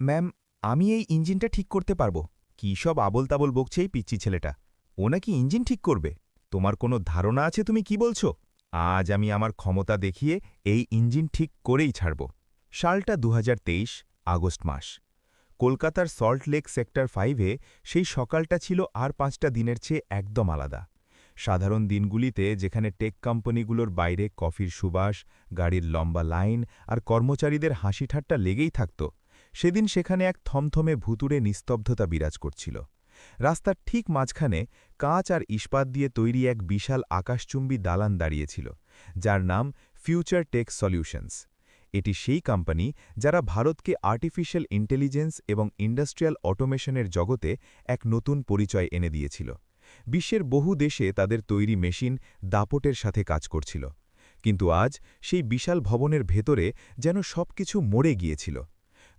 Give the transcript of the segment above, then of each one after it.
Ma'am, আমি এই ইঞ্জিনটা ঠিক করতে পারবো। কী সব আবোল-তাবোল বকছে এই পিচ্চি ছেলেটা। ও নাকি ইঞ্জিন ঠিক করবে? তোমার কোনো ধারণা আছে তুমি কি বলছো? আজ আমি আমার ক্ষমতা দেখিয়ে এই ইঞ্জিন ঠিক করেই ছাড়ব। সালটা ২০২৩, আগস্ট মাস। কলকাতার সল্ট লেক সেক্টর 5-এ সেই সকালটা ছিল আর ৫টা দিনের চেয়ে একদম আলাদা। সাধারণ দিনগুলিতে যেখানে টেক কোম্পানিগুলোর বাইরে কফির সুবাস, গাড়ির লম্বা লাইন আর কর্মচারীদের হাসিঠাট্টা লেগেই থাকত, সেদিন সেখানে এক থমথমে ভুতুড়ে নিস্তব্ধতা বিরাজ করছিল। রাস্তার ঠিক মাঝখানে কাঁচ আর ইস্পাত দিয়ে তৈরি এক বিশাল আকাশচুম্বী দালান দাঁড়িয়েছিল, যার নাম ফিউচার টেক সলিউশনস। এটি সেই কোম্পানি যারা ভারতকে আর্টিফিশিয়াল ইন্টেলিজেন্স এবং ইন্ডাস্ট্রিয়াল অটোমেশনের জগতে এক নতুন পরিচয় এনে দিয়েছিল। বিশ্বের বহু দেশে তাদের তৈরি মেশিন দাপটের সাথে কাজ করছিল। কিন্তু আজ সেই বিশাল ভবনের ভেতরে যেন সবকিছু মরে গিয়েছিল।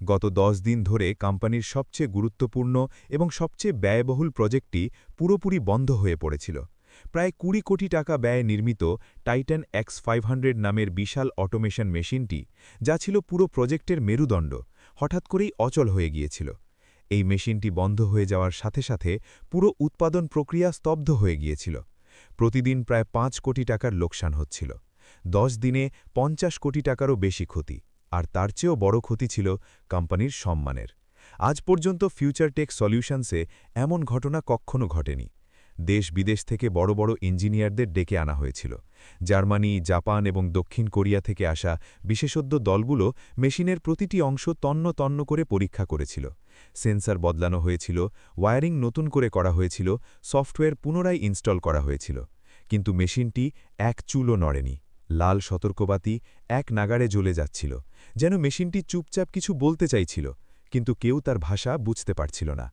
গত ১০ দিন ধরে কোম্পানির সবচেয়ে গুরুত্বপূর্ণ এবং সবচেয়ে ব্যয়বহুল প্রজেক্টটি পুরোপুরি বন্ধ হয়ে পড়েছিল। প্রায় ২০ কোটি টাকা ব্যয়ে নির্মিত টাইটান X500 নামের বিশাল অটোমেশন মেশিনটি, যা ছিল পুরো প্রজেক্টের মেরুদণ্ড, হঠাৎ করেই অচল হয়ে গিয়েছিল। এই মেশিনটি বন্ধ হয়ে যাওয়ার সাথে সাথে পুরো উৎপাদন প্রক্রিয়া স্তব্ধ হয়ে গিয়েছিল। প্রতিদিন প্রায় ৫ কোটি টাকার লোকসান হচ্ছিল। ১০ দিনে ৫০ কোটি টাকারও বেশি ক্ষতি। আর তার চেয়েও বড় ক্ষতি ছিল কোম্পানির সম্মানের। আজ পর্যন্ত ফিউচার টেক সলিউশনসে এমন ঘটনা কখনো ঘটেনি। দেশ বিদেশ থেকে বড় বড় ইঞ্জিনিয়ারদের ডেকে আনা হয়েছিল। জার্মানি, জাপান এবং দক্ষিণ কোরিয়া থেকে আসা বিশেষজ্ঞ দলগুলো মেশিনের প্রতিটি অংশ তন্ন তন্ন করে পরীক্ষা করেছিল। সেন্সর বদলানো হয়েছিল, ওয়্যারিং নতুন করে করা হয়েছিল, সফটওয়্যার পুনরায় ইনস্টল করা হয়েছিল। কিন্তু মেশিনটি এক চুলও নড়েনি। লাল সতর্কবাতি এক নাগাড়ে জ্বলে যাচ্ছিল, যেন মেশিনটি চুপচাপ কিছু বলতে চাইছিল, কিন্তু কেউ তার ভাষা বুঝতে পারছিল না।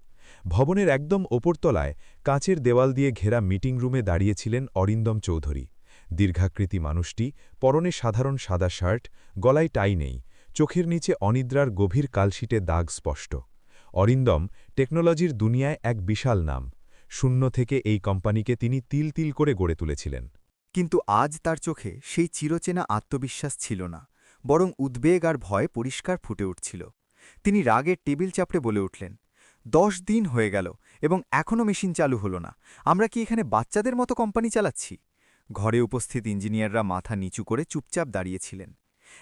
ভবনের একদম ওপরতলায় কাঁচের দেওয়াল দিয়ে ঘেরা মিটিং রুমে দাঁড়িয়েছিলেন অরিন্দম চৌধুরী। দীর্ঘাকৃতি মানুষটি, পরনে সাধারণ সাদা শার্ট, গলায় টাই নেই, চোখের নিচে অনিদ্রার গভীর কালশিটে দাগ স্পষ্ট। অরিন্দম টেকনোলজির দুনিয়ায় এক বিশাল নাম। শূন্য থেকে এই কোম্পানিকে তিনি তিল তিল করে গড়ে তুলেছিলেন। কিন্তু আজ তার চোখে সেই চিরচেনা আত্মবিশ্বাস ছিল না, বরং উদ্বেগ আর ভয় পরিষ্কার ফুটে উঠছিল। তিনি রাগের টেবিল চাপড়ে বলে উঠলেন, ১০ দিন হয়ে গেল এবং এখনও মেশিন চালু হলো না। আমরা কি এখানে বাচ্চাদের মতো কোম্পানি চালাচ্ছি? ঘরে উপস্থিত ইঞ্জিনিয়াররা মাথা নিচু করে চুপচাপ দাঁড়িয়েছিলেন।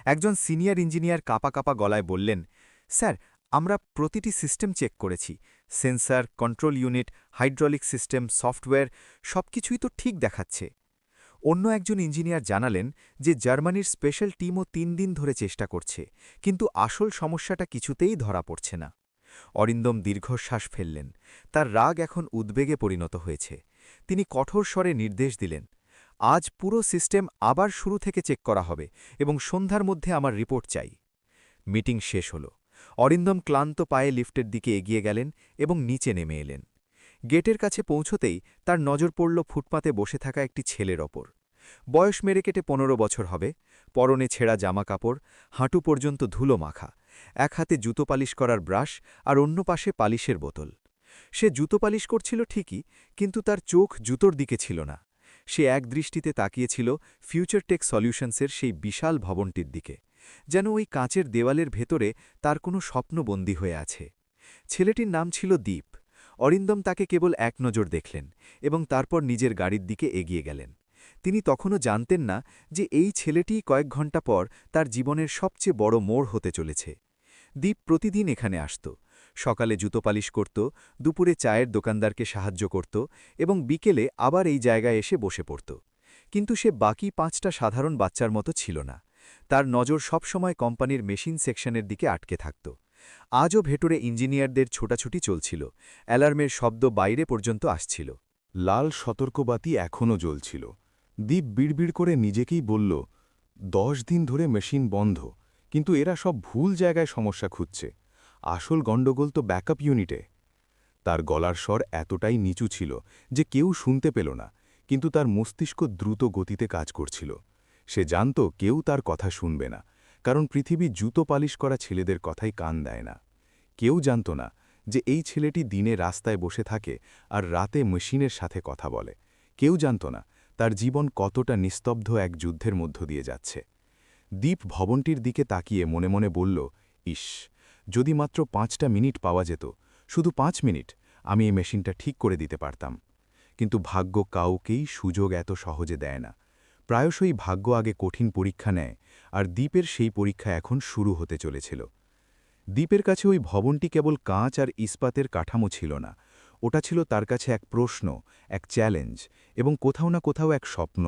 একজন সিনিয়র ইঞ্জিনিয়ার কাঁপা কাঁপা গলায় বললেন, স্যার, আমরা প্রতিটি সিস্টেম চেক করেছি। Sensor, control unit, hydraulic system, software সবকিছুই তো ঠিক দেখাচ্ছে। অন্য একজন ইঞ্জিনিয়ার জানালেন যে জার্মানির স্পেশাল টিমও ৩ দিন ধরে চেষ্টা করছে, কিন্তু আসল সমস্যাটা কিছুতেই ধরা পড়ছে না। অরিন্দম দীর্ঘশ্বাস ফেললেন। তার রাগ এখন উদ্বেগে পরিণত হয়েছে। তিনি কঠোর স্বরে নির্দেশ দিলেন, আজ পুরো সিস্টেম আবার শুরু থেকে চেক করা হবে এবং সন্ধ্যার মধ্যে আমার রিপোর্ট চাই। মিটিং শেষ হল। অরিন্দম ক্লান্ত পায়ে লিফটের দিকে এগিয়ে গেলেন এবং নিচে নেমে এলেন। গেটের কাছে পৌঁছতেই তার নজর পড়ল ফুটপাতে বসে থাকা একটি ছেলের ওপর। বয়স মেরে কেটে ১৫ বছর হবে, পরনে ছেঁড়া জামা কাপড়, হাঁটু পর্যন্ত ধুলো মাখা, এক হাতে জুতো পালিশ করার ব্রাশ আর অন্য পাশে পালিশের বোতল। সে জুতো পালিশ করছিল ঠিকই, কিন্তু তার চোখ জুতোর দিকে ছিল না। সে এক দৃষ্টিতে তাকিয়েছিল ফিউচার টেক সলিউশনসের সেই বিশাল ভবনটির দিকে, যেন ওই কাঁচের দেওয়ালের ভেতরে তার কোনো স্বপ্ন বন্দী হয়ে আছে। ছেলেটির নাম ছিল দীপ। অরিন্দম তাকে কেবল এক নজর দেখলেন এবং তারপর নিজের গাড়ির দিকে এগিয়ে গেলেন। তিনি তখনও জানতেন না যে এই ছেলেটিই কয়েক ঘণ্টা পর তার জীবনের সবচেয়ে বড় মোড় হতে চলেছে। দীপ প্রতিদিন এখানে আসত। সকালে জুতো পালিশ করত, দুপুরে চায়ের দোকানদারকে সাহায্য করত এবং বিকেলে আবার এই জায়গায় এসে বসে পড়ত। কিন্তু সে বাকি ৫টা সাধারণ বাচ্চার মতো ছিল না। তার নজর সবসময় কোম্পানির মেশিন সেকশনের দিকে আটকে থাকত। আজও ভেতরে ইঞ্জিনিয়ারদের ছোটাছুটি চলছিল, অ্যালার্মের শব্দ বাইরে পর্যন্ত আসছিল। লাল সতর্কবাতি এখনও জ্বলছিল। দীপ বিড়বিড় করে নিজেকেই বলল, ১০ দিন ধরে মেশিন বন্ধ, কিন্তু এরা সব ভুল জায়গায় সমস্যা খুঁজছে। আসল গণ্ডগোল তো ব্যাকআপ ইউনিটে। তার গলার স্বর এতটাই নিচু ছিল যে কেউ শুনতে পেল না, কিন্তু তার মস্তিষ্ক দ্রুত গতিতে কাজ করছিল। সে জানত কেউ তার কথা শুনবে না, কারণ পৃথিবী জুতো পালিশ করা ছেলেদের কথাই কান দেয় না। কেউ জানত না যে এই ছেলেটি দিনে রাস্তায় বসে থাকে আর রাতে মেশিনের সাথে কথা বলে। কেউ জানত না তার জীবন কতটা নিস্তব্ধ এক যুদ্ধের মধ্য দিয়ে যাচ্ছে। দীপ ভবনটির দিকে তাকিয়ে মনে মনে বলল, ইস, যদি মাত্র 5টা মিনিট পাওয়া যেত, শুধু 5 মিনিট, আমি এই মেশিনটা ঠিক করে দিতে পারতাম। কিন্তু ভাগ্য কাউকেই সুযোগ এত সহজে দেয় না। প্রায়শই ভাগ্য আগে কঠিন পরীক্ষা নেয়, আর দ্বীপের সেই পরীক্ষা এখন শুরু হতে চলেছিল। দ্বীপের কাছে ওই ভবনটি কেবল কাঁচ আর ইস্পাতের কাঠামো ছিল না, ওটা ছিল তার কাছে এক প্রশ্ন, এক চ্যালেঞ্জ এবং কোথাও না কোথাও এক স্বপ্ন।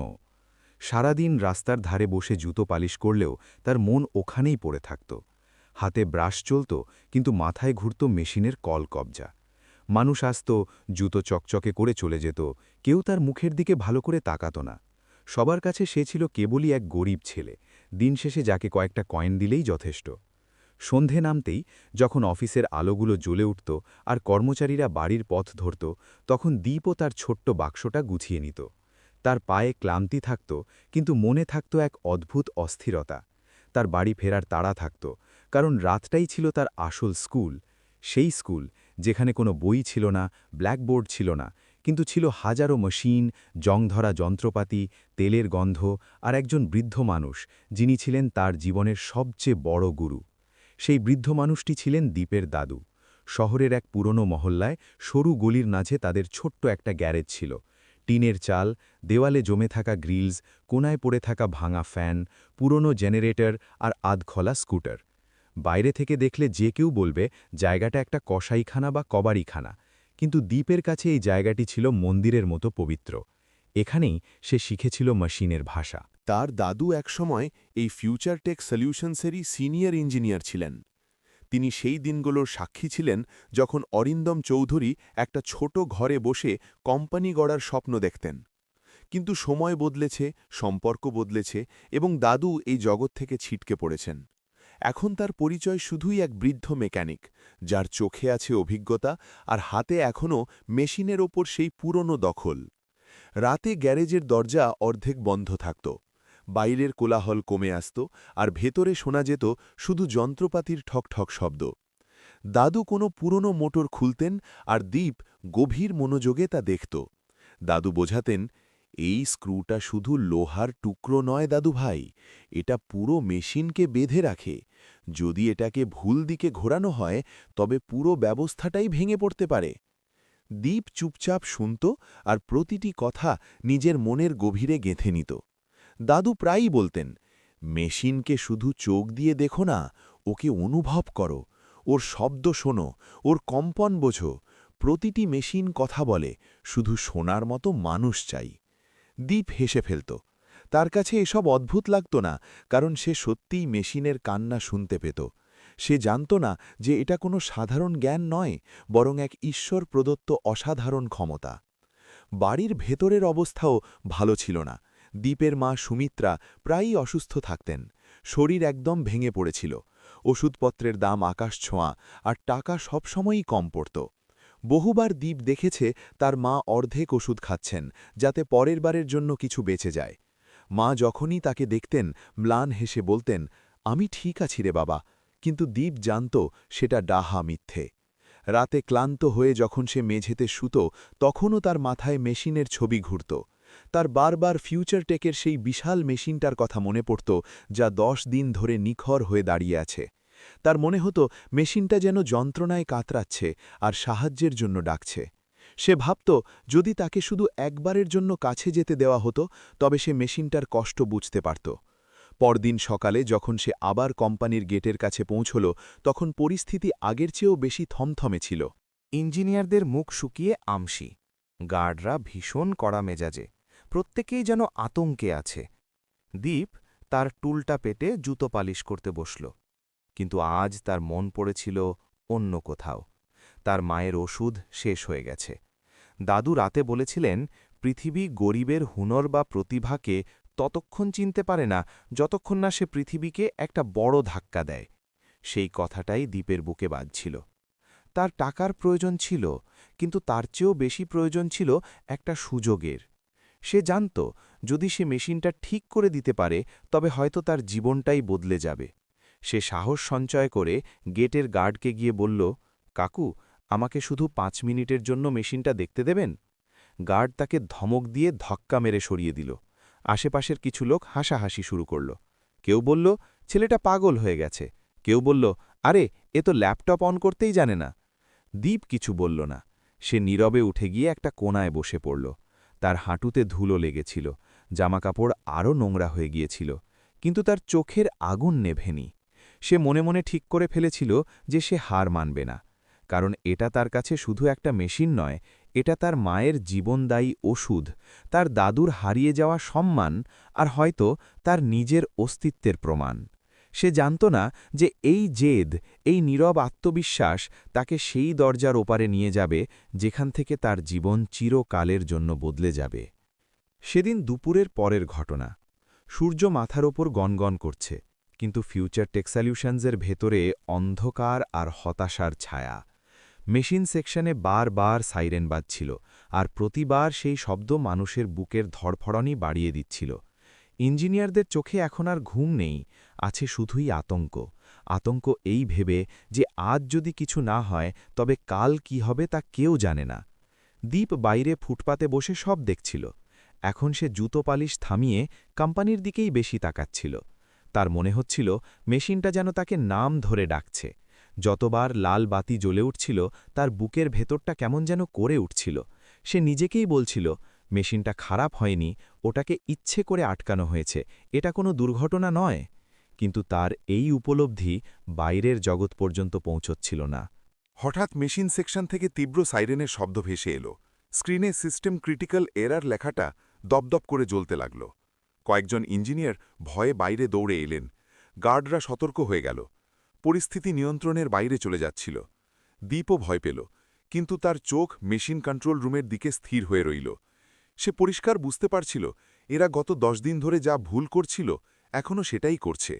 সারাদিন রাস্তার ধারে বসে জুতো পালিশ করলেও তার মন ওখানেই পড়ে থাকত। হাতে ব্রাশ চলত, কিন্তু মাথায় ঘুরত মেশিনের কলকবজা। মানুষ আসত, জুতো চকচকে করে চলে যেত, কেউ তার মুখের দিকে ভালো করে তাকাত না। সবার কাছে সে ছিল কেবলই এক গরিব ছেলে, দিন শেষে যাকে কয়েকটা কয়েন দিলেই যথেষ্ট। সন্ধে নামতেই, যখন অফিসের আলোগুলো জ্বলে উঠত আর কর্মচারীরা বাড়ির পথ ধরত, তখন দ্বীপও তার ছোট্ট বাক্সটা গুছিয়ে নিত। তার পায়ে ক্লান্তি থাকত, কিন্তু মনে থাকত এক অদ্ভুত অস্থিরতা। তার বাড়ি ফেরার তাড়া থাকত, কারণ রাতটাই ছিল তার আসল স্কুল। সেই স্কুল, যেখানে কোনো বই ছিল না, ব্ল্যাকবোর্ড ছিল না, কিন্তু ছিল হাজারো মেশিন, জংধরা যন্ত্রপাতি, তেলের গন্ধ আর একজন বৃদ্ধ মানুষ, যিনি ছিলেন তার জীবনের সবচেয়ে বড় গুরু। সেই বৃদ্ধ মানুষটি ছিলেন দ্বীপের দাদু। শহরের এক পুরনো মহল্লায় সরু গলির মাঝে তাদের ছোট্ট একটা গ্যারেজ ছিল। টিনের চাল, দেওয়ালে জমে থাকা গ্রিলস, কোনায় পড়ে থাকা ভাঙা ফ্যান, পুরনো জেনারেটর আর আধখোলা স্কুটার। বাইরে থেকে দেখলে যে কেউ বলবে জায়গাটা একটা কসাইখানা বা কবাড়িখানা, কিন্তু দ্বীপের কাছে এই জায়গাটি ছিল মন্দিরের মতো পবিত্র। এখানেই সে শিখেছিল মেশিনের ভাষা। তার দাদু একসময় এই ফিউচার টেক সলিউশনসেরই সিনিয়র ইঞ্জিনিয়ার ছিলেন। তিনি সেই দিনগুলোর সাক্ষী ছিলেন যখন অরিন্দম চৌধুরী একটা ছোট ঘরে বসে কোম্পানি গড়ার স্বপ্ন দেখতেন। কিন্তু সময় বদলেছে, সম্পর্ক বদলেছে এবং দাদু এই জগৎ থেকে ছিটকে পড়েছেন। এখন তার পরিচয় শুধুই এক বৃদ্ধ মেকানিক, যার চোখে আছে অভিজ্ঞতা আর হাতে এখনও মেশিনের ওপর সেই পুরনো দখল। রাতে গ্যারেজের দরজা অর্ধেক বন্ধ থাকত, বাইরের কোলাহল কমে আসত আর ভেতরে শোনা যেত শুধু যন্ত্রপাতির ঠকঠক শব্দ। দাদু কোনো পুরনো মোটর খুলতেন আর দ্বীপ গভীর মনোযোগে তা দেখত। দাদু বোঝাতেন, এই স্ক্রুটা শুধু লোহার টুকরো নয় দাদু ভাই, এটা পুরো মেশিনকে বেঁধে রাখে। যদি এটাকে ভুল দিকে ঘোরানো হয়, তবে পুরো ব্যবস্থাটাই ভেঙে পড়তে পারে। দ্বীপ চুপচাপ শুনত আর প্রতিটি কথা নিজের মনের গভীরে গেঁথে নিত। দাদু প্রায়ই বলতেন, মেশিনকে শুধু চোখ দিয়ে দেখো না, ওকে অনুভব করো, ওর শব্দ শোনো, ওর কম্পন বোঝো। প্রতিটি মেশিন কথা বলে, শুধু শোনার মতো মানুষ চাই। দ্বীপ হেসে ফেলত। তার কাছে এসব অদ্ভুত লাগত না, কারণ সে সত্যিই মেশিনের কান্না শুনতে পেত। সে জানত না যে এটা কোনো সাধারণ জ্ঞান নয়, বরং এক ঈশ্বর প্রদত্ত অসাধারণ ক্ষমতা। বাড়ির ভেতরের অবস্থাও ভালো ছিল না। দ্বীপের মা সুমিত্রা প্রায়ই অসুস্থ থাকতেন, শরীর একদম ভেঙে পড়েছিল। ওষুধপত্রের দাম আকাশ ছোঁয়া আর টাকা সবসময়ই কম পড়ত। বহুবার দ্বীপ দেখেছে তার মা অর্ধেক ওষুধ খাচ্ছেন, যাতে পরের বারের জন্য কিছু বেঁচে যায়। মা যখনই তাকে দেখতেন, ম্লান হেসে বলতেন, আমি ঠিক আছি রে বাবা, কিন্তু দ্বীপ জানত সেটা ডাহা মিথ্যে। রাতে ক্লান্ত হয়ে যখন সে মেঝেতে শুত, তখনও তার মাথায় মেশিনের ছবি ঘুরত। তার বারবার ফিউচার টেকের সেই বিশাল মেশিনটার কথা মনে পড়ত, যা 10 দিন ধরে নিখর হয়ে দাঁড়িয়ে আছে। তার মনে হতো মেশিনটা যেন যন্ত্রণায় কাতরাচ্ছে আর সাহায্যের জন্য ডাকছে। সে ভাবত, যদি তাকে শুধু একবারের জন্য কাছে যেতে দেওয়া হতো, তবে সে মেশিনটার কষ্ট বুঝতে পারত। পরদিন সকালে যখন সে আবার কোম্পানির গেটের কাছে পৌঁছল, তখন পরিস্থিতি আগের চেয়েও বেশি থমথমে ছিল। ইঞ্জিনিয়ারদের মুখ শুকিয়ে আমসি, গার্ডরা ভীষণ কড়া মেজাজে, প্রত্যেকেই যেন আতঙ্কে আছে। দ্বীপ তার টুলটা পেটে জুতো পালিশ করতে বসল, কিন্তু আজ তার মন পড়েছিল অন্য কোথাও। তার মায়ের ওষুধ শেষ হয়ে গেছে। দাদু রাতে বলেছিলেন, পৃথিবী গরিবের হুনর বা প্রতিভাকে ততক্ষণ চিনতে পারে না যতক্ষণ না সে পৃথিবীকে একটা বড় ধাক্কা দেয়। সেই কথাটাই দ্বীপের বুকে বাজছিল। তার টাকার প্রয়োজন ছিল, কিন্তু তার চেয়েও বেশি প্রয়োজন ছিল একটা সুযোগের। সে জানত, যদি সে মেশিনটা ঠিক করে দিতে পারে, তবে হয়তো তার জীবনটাই বদলে যাবে। সে সাহস সঞ্চয় করে গেটের গার্ডকে গিয়ে বলল, কাকু, আমাকে শুধু 5 মিনিটের জন্য মেশিনটা দেখতে দেবেন? গার্ড তাকে ধমক দিয়ে ধক্কা মেরে সরিয়ে দিল। আশেপাশের কিছু লোক হাসাহাসি শুরু করল। কেউ বলল, ছেলেটা পাগল হয়ে গেছে। কেউ বলল, আরে এ তো ল্যাপটপ অন করতেই জানে না। দীপ কিছু বলল না। সে নীরবে উঠে গিয়ে একটা কোণায় বসে পড়ল। তার হাঁটুতে ধুলো লেগেছিল, জামাকাপড় আরও নোংরা হয়ে গিয়েছিল, কিন্তু তার চোখের আগুন নেভেনি। সে মনে মনে ঠিক করে ফেলেছিল যে সে হার মানবে না, কারণ এটা তার কাছে শুধু একটা মেশিন নয়, এটা তার মায়ের জীবনদায়ী ওষুধ, তার দাদুর হারিয়ে যাওয়া সম্মান, আর হয়তো তার নিজের অস্তিত্বের প্রমাণ। সে জানত না যে এই জেদ, এই নীরব আত্মবিশ্বাস তাকে সেই দরজার ওপারে নিয়ে যাবে যেখান থেকে তার জীবন চিরকালের জন্য বদলে যাবে। সেদিন দুপুরের পরের ঘটনা। সূর্য মাথার ওপর গনগন করছে, কিন্তু ফিউচার টেক সলিউশনসের ভেতরে অন্ধকার আর হতাশার ছায়া। মেশিন সেকশনে বারবার সাইরেন বাজছিল, আর প্রতিবার সেই শব্দ মানুষের বুকের ধড়ফড়ানি বাড়িয়ে দিচ্ছিল। ইঞ্জিনিয়ারদের চোখে এখন আর ঘুম নেই, আছে শুধুই আতঙ্ক। আতঙ্ক এই ভেবে যে আজ যদি কিছু না হয় তবে কাল কি হবে তা কেউ জানে না। দীপ বাইরে ফুটপাতে বসে সব দেখছিল। এখন সে জুতো পালিশ থামিয়ে কোম্পানির দিকেই বেশি তাকাচ্ছিল। তার মনে হচ্ছিল মেশিনটা যেন তাকে নাম ধরে ডাকছে। যতবার লাল বাতি জ্বলে উঠছিল তার বুকের ভেতরটা কেমন যেন করে উঠছিল। সে নিজেকেই বলছিল, মেশিনটা খারাপ হয়নি, ওটাকে ইচ্ছে করে আটকানো হয়েছে, এটা কোনো দুর্ঘটনা নয়। কিন্তু তার এই উপলব্ধি বাইরের জগৎ পর্যন্ত পৌঁছচ্ছিল না। হঠাৎ মেশিন সেকশন থেকে তীব্র সাইরেনের শব্দ ভেসে এলো। স্ক্রিনে সিস্টেম ক্রিটিক্যাল এরার লেখাটা দপদপ করে জ্বলতে লাগল। কয়েকজন ইঞ্জিনিয়ার ভয়ে বাইরে দৌড়ে এলেন। গার্ডরা সতর্ক হয়ে গেল। পরিস্থিতি নিয়ন্ত্রণের বাইরে চলে যাচ্ছিল। দীপও ভয় পেল, কিন্তু তার চোখ মেশিন কন্ট্রোল রুমের দিকে স্থির হয়ে রইল। সে পরিষ্কার বুঝতে পারছিল এরা গত 10 দিন ধরে যা ভুল করছিল এখনও সেটাই করছে।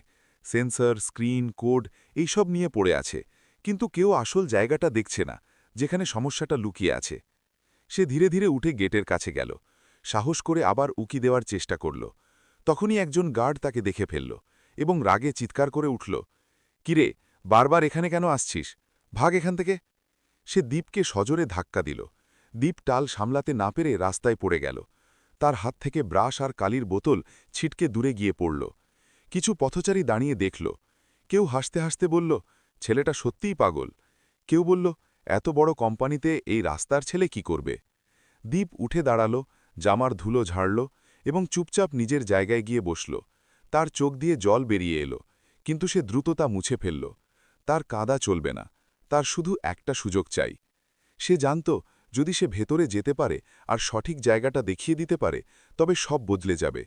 সেন্সর, স্ক্রিন, কোড এইসব নিয়ে পড়ে আছে, কিন্তু কেউ আসল জায়গাটা দেখছে না, যেখানে সমস্যাটা লুকিয়ে আছে। সে ধীরে ধীরে উঠে গেটের কাছে গেল, সাহস করে আবার উকি দেওয়ার চেষ্টা করল। তখনই একজন গার্ড তাকে দেখে ফেলল এবং রাগে চিৎকার করে উঠল, কিরে, বারবার এখানে কেন আসছিস? ভাগ এখান থেকে। সে দীপকে সজোরে ধাক্কা দিল। দীপ টাল সামলাতে না পেরে রাস্তায় পড়ে গেল। তার হাত থেকে ব্রাশ আর কালির বোতল ছিটকে দূরে গিয়ে পড়ল। কিছু পথচারী দাঁড়িয়ে দেখল। কেউ হাসতে হাসতে বলল, ছেলেটা সত্যিই পাগল। কেউ বলল, এত বড় কোম্পানিতে এই রাস্তার ছেলে কি করবে? দীপ উঠে দাঁড়াল, জামার ধুলো ঝাড়ল এবং চুপচাপ নিজের জায়গায় গিয়ে বসল। তার চোখ দিয়ে জল বেরিয়ে এলো, কিন্তু সে দ্রুত তা মুছে ফেলল। তার কাঁদা চলবে না, তার শুধু একটা সুযোগ চাই। সে জানত যদি সে ভেতরে যেতে পারে আর সঠিক জায়গাটা দেখিয়ে দিতে পারে তবে সব বদলে যাবে।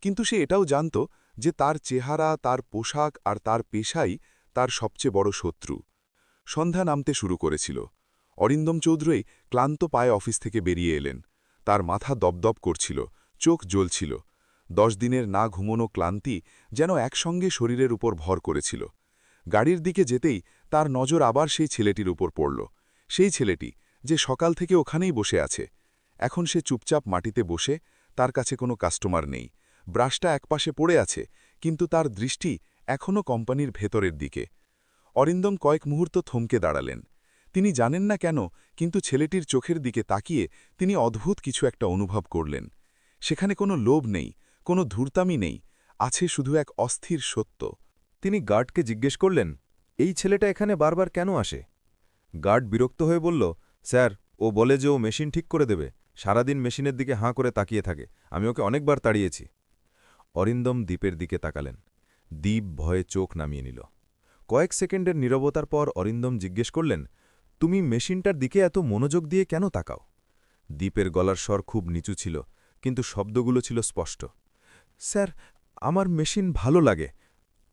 কিন্তু সে এটাও জানত যে তার চেহারা, তার পোশাক আর তার পেশাই তার সবচেয়ে বড় শত্রু। সন্ধ্যা নামতে শুরু করেছিল। অরিন্দম চৌধুরী ক্লান্ত পায়ে অফিস থেকে বেরিয়ে এলেন। তার মাথা দপদপ করছিল, চোখ জ্বলছিল। 10 দিনের না ঘুমোনো ক্লান্তি যেন একসঙ্গে শরীরের উপর ভর করেছিল। গাড়ির দিকে যেতেই তার নজর আবার সেই ছেলেটির উপর পড়ল। সেই ছেলেটি যে সকাল থেকে ওখানেই বসে আছে। এখন সে চুপচাপ মাটিতে বসে, তার কাছে কোনো কাস্টমার নেই। ব্রাশটা একপাশে পড়ে আছে, কিন্তু তার দৃষ্টি এখনও কোম্পানির ভেতরের দিকে। অরিন্দম কয়েক মুহূর্ত থমকে দাঁড়ালেন। তিনি জানেন না কেন, কিন্তু ছেলেটির চোখের দিকে তাকিয়ে তিনি অদ্ভুত কিছু একটা অনুভব করলেন। সেখানে কোনো লোভ নেই, কোনো ধূর্তামি নেই, আছে শুধু এক অস্থির সত্য। তিনি গার্ডকে জিজ্ঞেস করলেন, এই ছেলেটা এখানে বারবার কেন আসে? গার্ড বিরক্ত হয়ে বলল, স্যার, ও বলে যে ও মেশিন ঠিক করে দেবে, সারাদিন মেশিনের দিকে হাঁ করে তাকিয়ে থাকে, আমি ওকে অনেকবার তাড়িয়েছি। অরিন্দম দ্বীপের দিকে তাকালেন। দ্বীপ ভয়ে চোখ নামিয়ে নিল। কয়েক সেকেন্ডের নীরবতার পর অরিন্দম জিজ্ঞেস করলেন, তুমি মেশিনটার দিকে এত মনোযোগ দিয়ে কেন তাকাও? দ্বীপের গলার স্বর খুব নিচু ছিল, কিন্তু শব্দগুলো ছিল স্পষ্ট। স্যার, আমার মেশিন ভালো লাগে।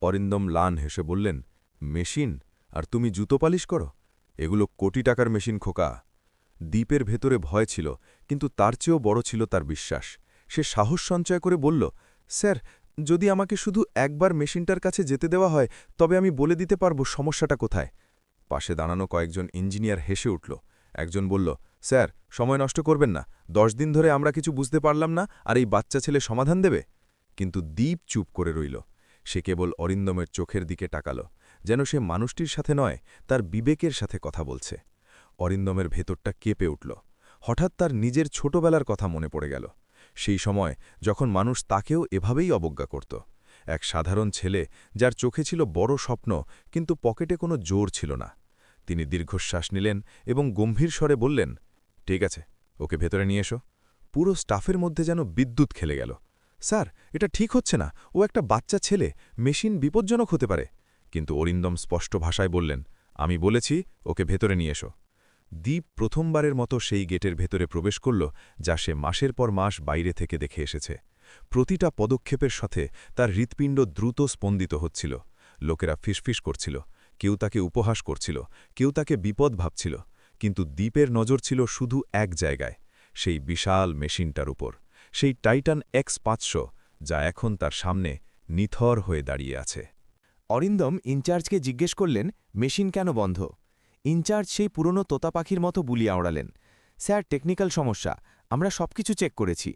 অরিন্দম লান হেসে বললেন, মেশিন? আর তুমি জুতো পালিশ করো? এগুলো কোটি টাকার মেশিন, খোকা। দ্বীপের ভেতরে ভয় ছিল, কিন্তু তার চেয়েও বড় ছিল তার বিশ্বাস। সে সাহস সঞ্চয় করে বলল, স্যার, যদি আমাকে শুধু একবার মেশিনটার কাছে যেতে দেওয়া হয় তবে আমি বলে দিতে পারব সমস্যাটা কোথায়। পাশে দাঁড়ানো কয়েকজন ইঞ্জিনিয়ার হেসে উঠল। একজন বলল, স্যার, সময় নষ্ট করবেন না, 10 দিন ধরে আমরা কিছু বুঝতে পারলাম না, আর এই বাচ্চা ছেলে সমাধান দেবে? কিন্তু দ্বীপ চুপ করে রইল। সে কেবল অরিন্দমের চোখের দিকে তাকাল, যেন সে মানুষটির সাথে নয়, তার বিবেকের সাথে কথা বলছে। অরিন্দমের ভেতরটা কেঁপে উঠল। হঠাৎ তার নিজের ছোটবেলার কথা মনে পড়ে গেল। সেই সময় যখন মানুষ তাকেও এভাবেই অবজ্ঞা করত। এক সাধারণ ছেলে যার চোখে ছিল বড় স্বপ্ন কিন্তু পকেটে কোনো জোর ছিল না। তিনি দীর্ঘশ্বাস নিলেন এবং গম্ভীর স্বরে বললেন, ঠিক আছে, ওকে ভেতরে নিয়ে এসো। পুরো স্টাফের মধ্যে যেন বিদ্যুৎ খেলে গেল। স্যার, এটা ঠিক হচ্ছে না, ও একটা বাচ্চা ছেলে, মেশিন বিপজ্জনক হতে পারে। কিন্তু অরিন্দম স্পষ্ট ভাষায় বললেন, আমি বলেছি ওকে ভেতরে নিয়ে এসো। দীপ প্রথমবারের মতো সেই গেটের ভেতরে প্রবেশ করল যা সে মাসের পর মাস বাইরে থেকে দেখে এসেছে। প্রতিটা পদক্ষেপের সাথে তার হৃৎপিণ্ড দ্রুত স্পন্দিত হচ্ছিল। লোকেরা ফিসফিস করছিল, কেউ তাকে উপহাস করছিল, কেউ তাকে বিপদ ভাবছিল, কিন্তু দীপের নজর ছিল শুধু এক জায়গায়, সেই বিশাল মেশিনটার উপর, সেই টাইটান X500, যা এখন তার সামনে নিথর হয়ে দাঁড়িয়ে আছে। অরিন্দম ইনচার্জকে জিজ্ঞেস করলেন, মেশিন কেন বন্ধ? ইনচার্জ সেই পুরনো তোতা পাখির মতো বুলি আওড়ালেন, স্যার, টেকনিক্যাল সমস্যা, আমরা সবকিছু চেক করেছি।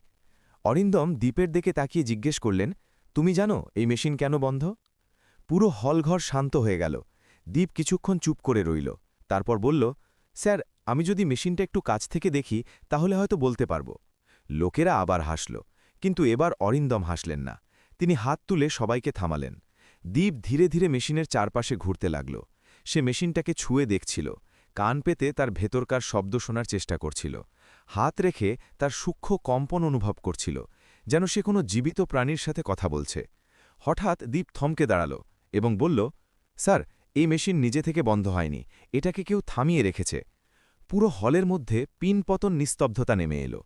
অরিন্দম দীপের দিকে তাকিয়ে জিজ্ঞেস করলেন, তুমি জানো এই মেশিন কেন বন্ধ? পুরো হলঘর শান্ত হয়ে গেল। দীপ কিছুক্ষণ চুপ করে রইল, তারপর বলল, স্যার, আমি যদি মেশিনটা একটু কাছ থেকে দেখি তাহলে হয়তো বলতে পারব। লোকেরা আবার হাসল, কিন্তু এবার অরিন্দম হাসলেন না। তিনি হাত তুলে সবাইকে থামালেন। দীপ ধীরে ধীরে মেশিনের চারপাশে ঘুরতে লাগল। সে মেশিনটাকে ছুঁয়ে দেখছিল, কান পেতে তার ভেতরকার শব্দ শোনার চেষ্টা করছিল, হাত রেখে তার সূক্ষ্ম কম্পন অনুভব করছিল, যেন সে কোনো জীবিত প্রাণীর সাথে কথা বলছে। হঠাৎ দীপ থমকে দাঁড়াল এবং বলল, স্যার, এই মেশিন নিজে থেকে বন্ধ হয়নি, এটাকে কেউ থামিয়ে রেখেছে। পুরো হলের মধ্যে পিনপতন নিস্তব্ধতা নেমে এলো।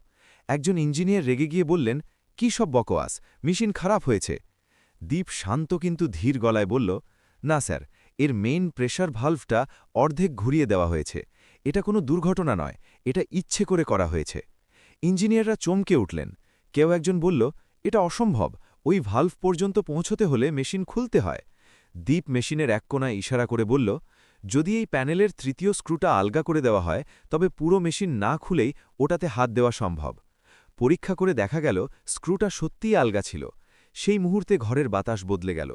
একজন ইঞ্জিনিয়ার রেগে গিয়ে বললেন, কি সব বকোয়াস, মেশিন খারাপ হয়েছে। দীপ শান্ত কিন্তু ধীর গলায় বলল, না স্যার, এর মেইন প্রেশার ভালভটা অর্ধেক ঘুরিয়ে দেওয়া হয়েছে। এটা কোনো দুর্ঘটনা নয়, এটা ইচ্ছে করে করা হয়েছে। ইঞ্জিনিয়াররা চমকে উঠলেন। কেউ একজন বলল, এটা অসম্ভব, ওই ভালভ পর্যন্ত পৌঁছতে হলে মেশিন খুলতে হয়। দীপ মেশিনের এক কোণায় ইশারা করে বলল, যদি এই প্যানেলের তৃতীয় স্ক্রুটা আলগা করে দেওয়া হয় তবে পুরো মেশিন না খুলেই ওটাতে হাত দেওয়া সম্ভব। পরীক্ষা করে দেখা গেল স্ক্রুটা সত্যিই আলগা ছিল। সেই মুহূর্তে ঘরের বাতাস বদলে গেল।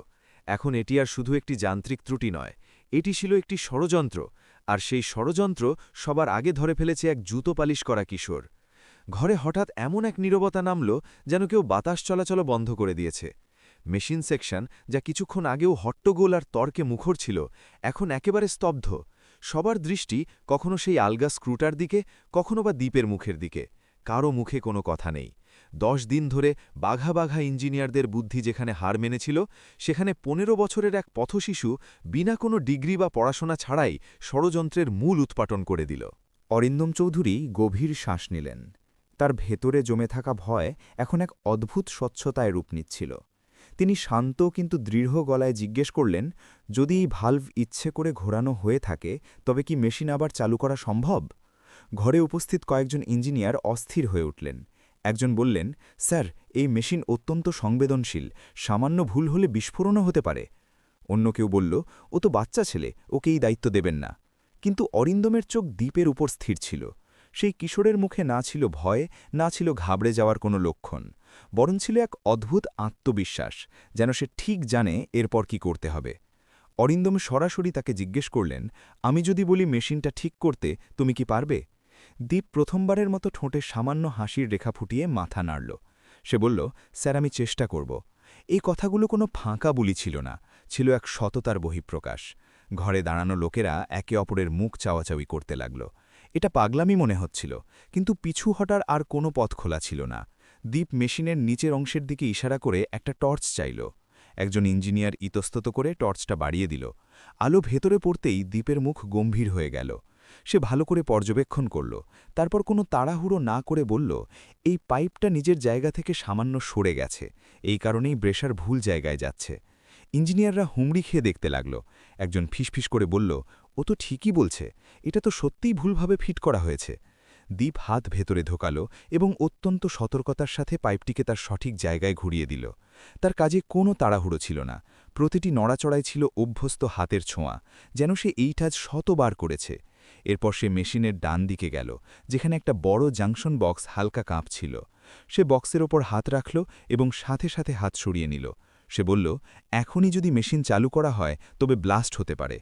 এখন এটি আর শুধু একটি যান্ত্রিক ত্রুটি নয়, এটি ছিল একটি ষড়যন্ত্র, আর সেই ষড়যন্ত্র সবার আগে ধরে ফেলেছে এক জুতো পালিশ করা কিশোর। ঘরে হঠাৎ এমন এক নীরবতা নামল যেন কেউ বাতাস চলাচল বন্ধ করে দিয়েছে। মেশিন সেকশন, যা কিছুক্ষণ আগেও হট্টগোল আর তর্কে মুখর ছিল, এখন একেবারে স্তব্ধ। সবার দৃষ্টি কখনো সেই আলগা স্ক্রুটার দিকে, কখনো বা দ্বীপের মুখের দিকে। কারও মুখে কোনো কথা নেই। 10 দিন ধরে বাঘা বাঘা ইঞ্জিনিয়ারদের বুদ্ধি যেখানে হার মেনেছিল, সেখানে 15 বছরের এক পথশিশু বিনা কোনো ডিগ্রি বা পড়াশোনা ছাড়াই ষড়যন্ত্রের মূল উৎপাটন করে দিল। অরিন্দম চৌধুরী গভীর শ্বাস নিলেন। তার ভেতরে জমে থাকা ভয় এখন এক অদ্ভুত স্বচ্ছতায় রূপ নিচ্ছিল। তিনি শান্ত কিন্তু দৃঢ় গলায় জিজ্ঞেস করলেন, যদি এই ভালভ ইচ্ছে করে ঘোরানো হয়ে থাকে তবে কি মেশিন আবার চালু করা সম্ভব? ঘরে উপস্থিত কয়েকজন ইঞ্জিনিয়ার অস্থির হয়ে উঠলেন। একজন বললেন, স্যার, এই মেশিন অত্যন্ত সংবেদনশীল, সামান্য ভুল হলে বিস্ফোরণও হতে পারে। অন্য কেউ বলল, ও তো বাচ্চা ছেলে, ওকে এই দায়িত্ব দেবেন না। কিন্তু অরিন্দমের চোখ দ্বীপের উপর স্থির ছিল। সেই কিশোরের মুখে না ছিল ভয়, না ছিল ঘাবড়ে যাওয়ার কোনো লক্ষণ, বরং ছিল এক অদ্ভুত আত্মবিশ্বাস, যেন সে ঠিক জানে এরপর কি করতে হবে। অরিন্দম সরাসরি তাকে জিজ্ঞেস করলেন, আমি যদি বলি মেশিনটা ঠিক করতে, তুমি কি পারবে? দীপ প্রথমবারের মতো ঠোঁটে সামান্য হাসির রেখা ফুটিয়ে মাথা নাড়ল। সে বলল, স্যার, আমি চেষ্টা করব। এই কথাগুলো কোনো ফাঁকা বুলি ছিল না, ছিল এক সততার বহিঃপ্রকাশ। ঘরে দাঁড়ানো লোকেরা একে অপরের মুখ চাওয়াচাওয়ি করতে লাগল। এটা পাগলামি মনে হচ্ছিল, কিন্তু পিছু হটার আর কোনো পথ খোলা ছিল না। দীপ মেশিনের নিচের অংশের দিকে ইশারা করে একটা টর্চ চাইল। একজন ইঞ্জিনিয়ার ইতস্তত করে টর্চটা বাড়িয়ে দিল। আলো ভেতরে পড়তেই দীপের মুখ গম্ভীর হয়ে গেল। সে ভালো করে পর্যবেক্ষণ করল, তারপর কোনো তাড়াহুড়ো না করে বলল, এই পাইপটা নিজের জায়গা থেকে সামান্য সরে গেছে, এই কারণেই প্রেশার ভুল জায়গায় যাচ্ছে। ইঞ্জিনিয়াররা হুমড়ি খেয়ে দেখতে লাগল। একজন ফিসফিস করে বলল, ও তো ঠিকই বলছে, এটা তো সত্যিই ভুলভাবে ফিট করা হয়েছে। দীপ হাত ভেতরে ঢোকাল এবং অত্যন্ত সতর্কতার সাথে পাইপটিকে তার সঠিক জায়গায় ঘুরিয়ে দিল। তার কাজে কোনো তাড়াহুড়ো ছিল না, প্রতিটি নড়াচড়ায় ছিল অভ্যস্ত হাতের ছোঁয়া, যেন সে এই কাজ শতবার করেছে। এরপর সে মেশিনের ডান দিকে গেল, যেখানে একটা বড় জাংশন বক্স হালকা কাঁপছিল। সে বক্সের ওপর হাত রাখল এবং সাথে সাথে হাত সরিয়ে নিল। সে বলল, এখনই যদি মেশিন চালু করা হয় তবে ব্লাস্ট হতে পারে।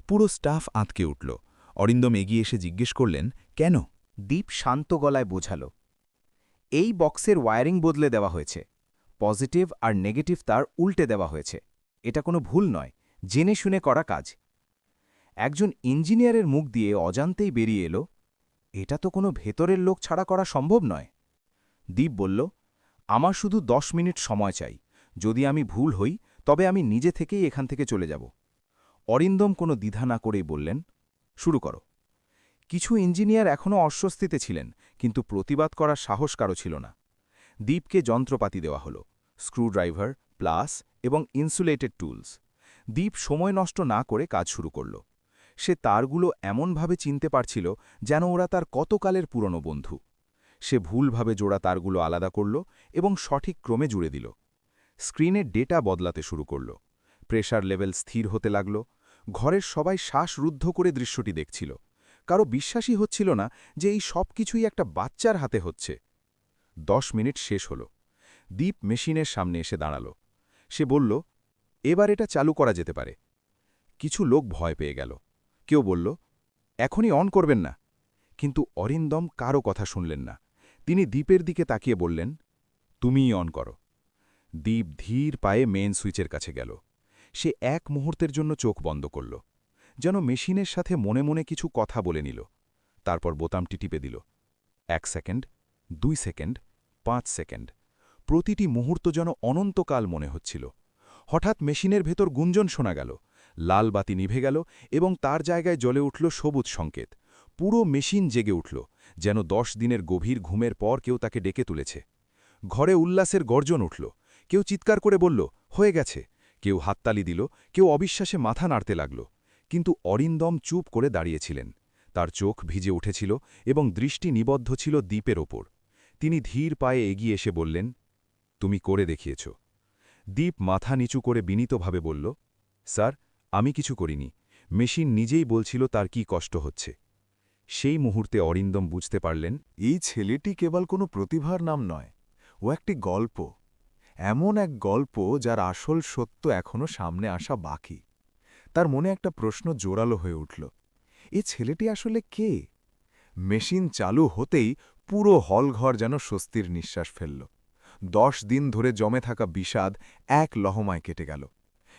পুরো স্টাফ আঁতকে উঠল। অরিন্দম এগিয়ে এসে জিজ্ঞেস করলেন, কেন? দীপ শান্ত গলায় বোঝাল, এই বক্সের ওয়্যারিং বদলে দেওয়া হয়েছে। পজিটিভ আর নেগেটিভ তার উল্টে দেওয়া হয়েছে। এটা কোনো ভুল নয়, জেনে শুনে করা কাজ। একজন ইঞ্জিনিয়ারের মুখ দিয়ে অজান্তেই বেরিয়ে এলো, এটা তো কোনো ভেতরের লোক ছাড়া করা সম্ভব নয়। দীপ বলল, আমার শুধু 10 মিনিট সময় চাই। যদি আমি ভুল হই তবে আমি নিজে থেকেই এখান থেকে চলে যাব। অরিন্দম কোনো দ্বিধা না করেই বললেন, শুরু করো। কিছু ইঞ্জিনিয়ার এখনও অস্বস্তিতে ছিলেন, কিন্তু প্রতিবাদ করার সাহস কারো ছিল না। দীপকে যন্ত্রপাতি দেওয়া হলো, স্ক্রুড্রাইভার, প্লাস এবং ইনসুলেটেড টুলস। দীপ সময় নষ্ট না করে কাজ শুরু করল। সে তারগুলো এমনভাবে চিনতে পারছিল যেন ওরা তার কতকালের পুরনো বন্ধু। সে ভুলভাবে জোড়া তারগুলো আলাদা করল এবং সঠিক ক্রমে জুড়ে দিল। স্ক্রিনের ডেটা বদলাতে শুরু করল। প্রেশার লেভেল স্থির হতে লাগল। ঘরের সবাই শ্বাসরুদ্ধ করে দৃশ্যটি দেখছিল। কারো বিশ্বাসই হচ্ছিল না যে এই সব কিছুই একটা বাচ্চার হাতে হচ্ছে। 10 মিনিট শেষ হল। দীপ মেশিনের সামনে এসে দাঁড়াল। সে বলল, এবার এটা চালু করা যেতে পারে। কিছু লোক ভয় পেয়ে গেল। কেউ বলল, এখনই অন করবেন না। কিন্তু অরিন্দম কারও কথা শুনলেন না। তিনি দীপের দিকে তাকিয়ে বললেন, তুমিই অন করো। দীপ ধীর পায়ে মেইন সুইচের কাছে গেল। সে এক মুহূর্তের জন্য চোখ বন্ধ করল, যেন মেশিনের সাথে মনে মনে কিছু কথা বলে নিল। তারপর বোতামটি টিপে দিল। 1 সেকেন্ড, 2 সেকেন্ড, 5 সেকেন্ড। প্রতিটি মুহূর্ত যেন অনন্তকাল মনে হচ্ছিল। হঠাৎ মেশিনের ভেতর গুঞ্জন শোনা গেল। লাল বাতি নিভে গেল এবং তার জায়গায় জ্বলে উঠল সবুজ সংকেত। পুরো মেশিন জেগে উঠল, যেন 10 দিনের গভীর ঘুমের পর কেউ তাকে ডেকে তুলেছে। ঘরে উল্লাসের গর্জন উঠল। কেউ চিৎকার করে বলল, হয়ে গেছে। কেউ হাততালি দিল, কেউ অবিশ্বাসে মাথা নাড়তে লাগল। কিন্তু অরিন্দম চুপ করে দাঁড়িয়েছিলেন। তার চোখ ভিজে উঠেছিল এবং দৃষ্টি নিবদ্ধ ছিল দীপের ওপর। তিনি ধীর পায়ে এগিয়ে এসে বললেন, তুমি করে দেখিয়েছ। দীপ মাথা নিচু করে বিনীতভাবে বলল, স্যার, আমি কিছু করিনি। মেশিন নিজেই বলছিল তার কি কষ্ট হচ্ছে। সেই মুহূর্তে অরিন্দম বুঝতে পারলেন, এই ছেলেটি কেবল কোনো প্রতিভার নাম নয়, ও একটি গল্প, এমন এক গল্প যার আসল সত্য এখনও সামনে আসা বাকি। তার মনে একটা প্রশ্ন জোরালো হয়ে উঠল, এ ছেলেটি আসলে কে? মেশিন চালু হতেই পুরো হলঘর যেন স্বস্তির নিঃশ্বাস ফেলল। 10 দিন ধরে জমে থাকা বিষাদ এক লহমায় কেটে গেল।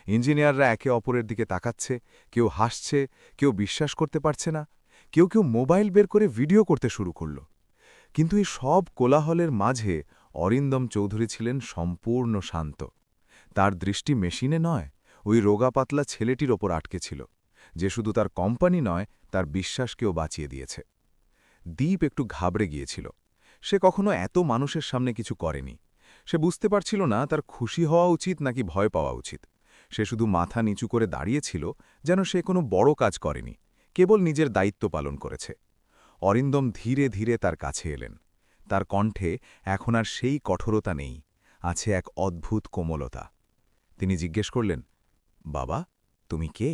ইঞ্জিনিয়াররা একে অপরের দিকে তাকাচ্ছে, কেউ হাসছে, কেউ বিশ্বাস করতে পারছে না, কেউ কেউ মোবাইল বের করে ভিডিও করতে শুরু করল। কিন্তু এই সব কোলাহলের মাঝে অরিন্দম চৌধুরী ছিলেন সম্পূর্ণ শান্ত। তার দৃষ্টি মেশিনে নয়, ওই রোগা পাতলা ছেলেটির ওপর আটকে ছিল, যে শুধু তার কোম্পানি নয়, তার বিশ্বাসকেও বাঁচিয়ে দিয়েছে। দীপ একটু ঘাবড়ে গিয়েছিল। সে কখনো এত মানুষের সামনে কিছু করেনি। সে বুঝতে পারছিল না তার খুশি হওয়া উচিত নাকি ভয় পাওয়া উচিত। সে শুধু মাথা নিচু করে দাঁড়িয়েছিল, যেন সে কোনো বড় কাজ করেনি, কেবল নিজের দায়িত্ব পালন করেছে। অরিন্দম ধীরে ধীরে তার কাছে এলেন। তার কণ্ঠে এখন আর সেই কঠোরতা নেই, আছে এক অদ্ভুত কোমলতা। তিনি জিজ্ঞেস করলেন, বাবা, তুমি কে?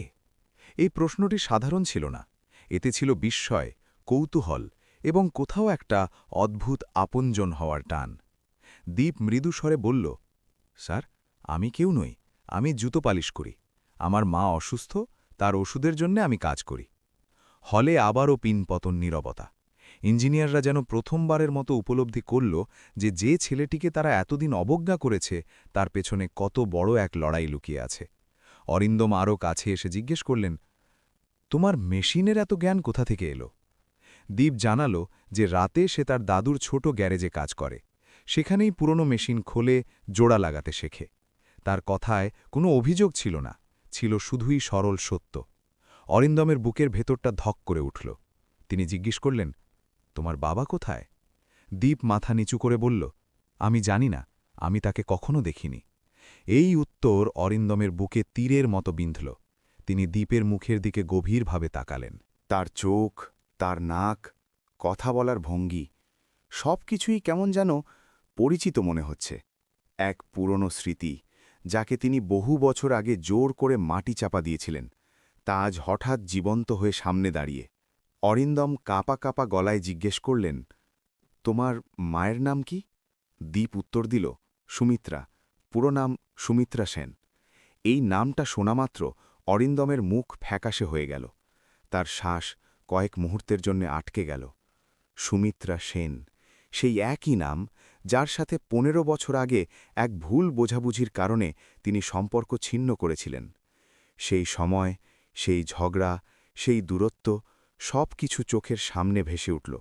এই প্রশ্নটি সাধারণ ছিল না। এতে ছিল বিস্ময়, কৌতূহল এবং কোথাও একটা অদ্ভুত আপনজন হওয়ার টান। দীপ মৃদু স্বরে বলল, স্যার, আমি কেউ নই, আমি জুতো পালিশ করি। আমার মা অসুস্থ, তার ওষুধের জন্য আমি কাজ করি। হলে আবারও পিনপতন নীরবতা। ইঞ্জিনিয়াররা যেন প্রথমবারের মতো উপলব্ধি করল যে ছেলেটিকে তারা এতদিন অবজ্ঞা করেছে তার পেছনে কত বড় এক লড়াই লুকিয়ে আছে। অরিন্দম আরও কাছে এসে জিজ্ঞেস করলেন, তোমার মেশিনের এত জ্ঞান কোথা থেকে এলো? দীপ জানালো যে রাতে সে তার দাদুর ছোট গ্যারেজে কাজ করে। সেখানেই পুরনো মেশিন খোলে, জোড়া লাগাতে শেখে। তার কথায় কোনো অভিযোগ ছিল না, ছিল শুধুই সরল সত্য। অরিন্দমের বুকের ভেতরটা ধক করে উঠল। তিনি জিজ্ঞেস করলেন, তোমার বাবা কোথায়? দীপ মাথা নিচু করে বলল, আমি জানি না, আমি তাকে কখনো দেখিনি। এই উত্তর অরিন্দমের বুকে তীরের মতো বিঁধল। তিনি দীপের মুখের দিকে গভীরভাবে তাকালেন। তার চোখ, তার নাক, কথা বলার ভঙ্গি, সব কিছুই কেমন যেন পরিচিত মনে হচ্ছে। এক পুরনো স্মৃতি, যাকে তিনি বহু বছর আগে জোর করে মাটি চাপা দিয়েছিলেন, তা আজ হঠাৎ জীবন্ত হয়ে সামনে দাঁড়িয়ে। অরিন্দম কাঁপা কাঁপা গলায় জিজ্ঞেস করলেন, তোমার মায়ের নাম কি? দীপ উত্তর দিল, সুমিত্রা, পুরো নাম সুমিত্রা সেন। এই নামটা শোনামাত্র অরিন্দমের মুখ ফ্যাকাশে হয়ে গেল। তার শ্বাস কয়েক মুহূর্তের জন্য আটকে গেল। সুমিত্রা সেন, সেই একই নাম যার সাথে ১৫ বছর আগে এক ভুল বোঝাবুঝির কারণে তিনি সম্পর্ক ছিন্ন করেছিলেন। সেই সময়, সেই ঝগড়া, সেই দূরত্ব সব কিছু চোখের সামনে ভেসে উঠল।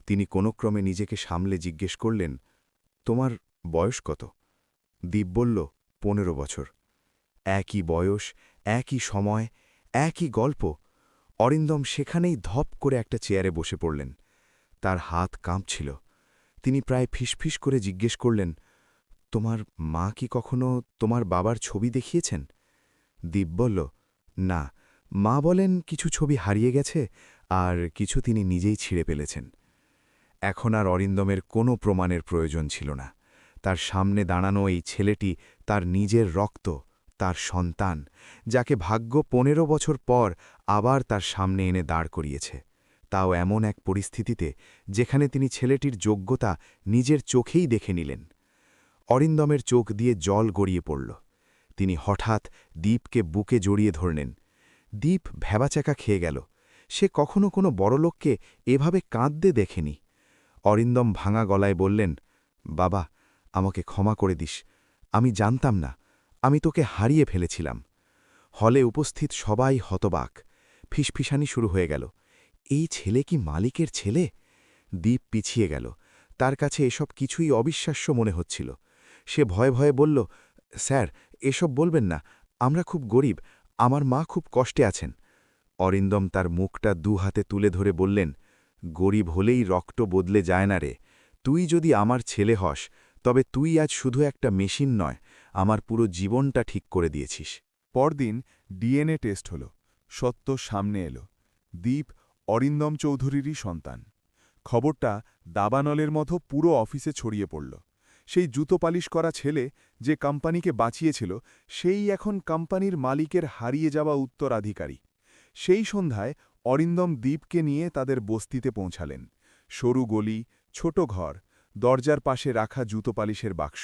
তিনি কোনোক্রমে নিজেকে সামলে জিজ্ঞেস করলেন, তোমার বয়স কত? দীপ বলল, ১৫ বছর। একই বয়স, একই সময়, একই গল্প। অরিন্দম সেখানেই ধপ করে একটা চেয়ারে বসে পড়লেন। তার হাত কাঁপছিল। তিনি প্রায় ফিসফিস করে জিজ্ঞেস করলেন, তোমার মা কি কখনো তোমার বাবার ছবি দেখিয়েছেন? দীপ বলল, না, মা বলেন কিছু ছবি হারিয়ে গেছে আর কিছু তিনি নিজেই ছিঁড়ে ফেলেছেন। এখন আর অরিন্দমের কোনো প্রমাণের প্রয়োজন ছিল না। তার সামনে দাঁড়ানো এই ছেলেটি তার নিজের রক্ত, তার সন্তান, যাকে ভাগ্য ১৫ বছর পর আবার তার সামনে এনে দাঁড় করিয়েছে, তাও এমন এক পরিস্থিতিতে যেখানে তিনি ছেলেটির যোগ্যতা নিজের চোখেই দেখে নিলেন। অরিন্দমের চোখ দিয়ে জল গড়িয়ে পড়ল। তিনি হঠাৎ দীপকে বুকে জড়িয়ে ধরলেন। দীপ ভ্যাবাচ্যাকা খেয়ে গেল। সে কখনো কোনো বড়লোককে এভাবে কাঁদতে দেখেনি। অরিন্দম ভাঙা গলায় বললেন, বাবা, আমাকে ক্ষমা করে দিস। আমি জানতাম না, আমি তোকে হারিয়ে ফেলেছিলাম। হলে উপস্থিত সবাই হতবাক। ফিসফিসানি শুরু হয়ে গেল। এই ছেলে কি মালিকের ছেলে? দীপ পিছিয়ে গেল। তার কাছে এসব কিছুই অবিশ্বাস্য মনে হচ্ছিল। সে ভয়ে ভয়ে বলল, স্যার, এসব বলবেন না, আমরা খুব গরিব, আমার মা খুব কষ্টে আছেন। অরিন্দম তার মুখটা হাতে তুলে ধরে বললেন, গরিব হলেই রক্ত বদলে যায় না রে। তুই যদি আমার ছেলে হস, তবে তুই আজ শুধু একটা মেশিন নয়, আমার পুরো জীবনটা ঠিক করে দিয়েছিস। পরদিন ডিএনএ টেস্ট হল। সত্য সামনে এলো। দীপ অরিন্দম চৌধুরীরই সন্তান। খবরটা দাবানলের মতো পুরো অফিসে ছড়িয়ে পড়ল। সেই জুতো পালিশ করা ছেলে যে কোম্পানিকে বাঁচিয়েছিল, সেই এখন কোম্পানির মালিকের হারিয়ে যাওয়া উত্তরাধিকারী। সেই সন্ধ্যায় অরিন্দম দীপকে নিয়ে তাদের বস্তিতে পৌঁছালেন। সরু গলি, ছোট ঘর, দরজার পাশে রাখা জুতো পালিশের বাক্স।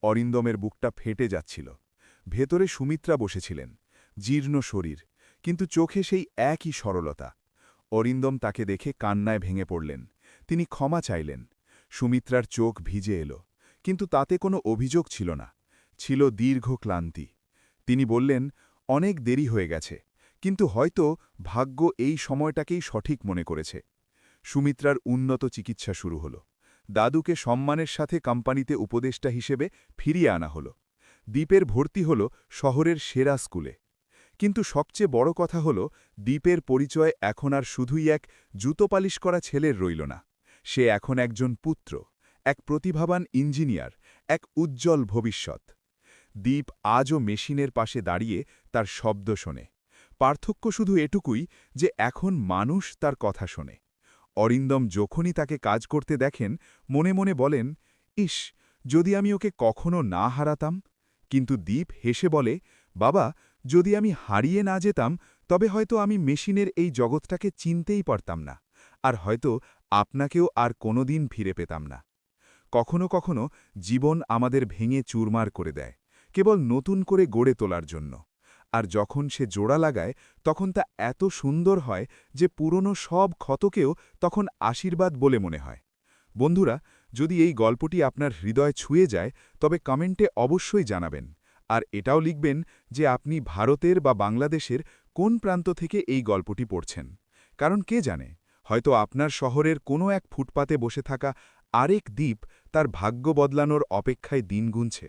অরিন্দমের বুকটা ফেটে যাচ্ছিল। ভেতরে সুমিত্রা বসেছিলেন, জীর্ণ শরীর, কিন্তু চোখে সেই একই সরলতা। অরিন্দম তাকে দেখে কান্নায় ভেঙে পড়লেন। তিনি ক্ষমা চাইলেন। সুমিত্রার চোখ ভিজে এলো, কিন্তু তাতে কোনো অভিযোগ ছিল না, ছিল দীর্ঘ ক্লান্তি। তিনি বললেন, অনেক দেরি হয়ে গেছে, কিন্তু হয়তো ভাগ্য এই সময়টাকেই সঠিক মনে করেছে। সুমিত্রার উন্নত চিকিৎসা শুরু হল। দাদুকে সম্মানের সাথে কোম্পানিতে উপদেষ্টা হিসেবে ফিরিয়ে আনা হল। দীপের ভর্তি হল শহরের সেরা স্কুলে। কিন্তু সবচেয়ে বড় কথা হল, দীপের পরিচয় এখন আর শুধুই এক জুতো পালিশ করা ছেলের রইল না। সে এখন একজন পুত্র, এক প্রতিভাবান ইঞ্জিনিয়ার, এক উজ্জ্বল ভবিষ্যৎ। দীপ আজও মেশিনের পাশে দাঁড়িয়ে তার শব্দ শোনে। পার্থক্য শুধু এটুকুই যে এখন মানুষ তার কথা শোনে। অরিন্দম যখনই তাকে কাজ করতে দেখেন, মনে মনে বলেন, ইস, যদি আমি ওকে কখনো না হারাতাম। কিন্তু দীপ হেসে বলে, বাবা, যদি আমি হারিয়ে না যেতাম, তবে হয়তো আমি মেশিনের এই জগৎটাকে চিনতেই পারতাম না, আর হয়তো আপনাকেও আর কোনোদিন ফিরে পেতাম না। কখনো কখনো জীবন আমাদের ভেঙে চুরমার করে দেয়, কেবল নতুন করে গড়ে তোলার জন্য। আর যখন সে জোড়া লাগায়, তখন তা এত সুন্দর হয় যে পুরনো সব ক্ষতকেও তখন আশীর্বাদ বলে মনে হয়। বন্ধুরা, যদি এই গল্পটি আপনার হৃদয় ছুঁয়ে যায়, তবে কমেন্টে অবশ্যই জানাবেন। আর এটাও লিখবেন যে আপনি ভারতের বা বাংলাদেশের কোন প্রান্ত থেকে এই গল্পটি পড়ছেন। কারণ কে জানে, হয়তো আপনার শহরের কোনো এক ফুটপাতে বসে থাকা আরেক দ্বীপ তার ভাগ্য বদলানোর অপেক্ষায় দিন গুনছে।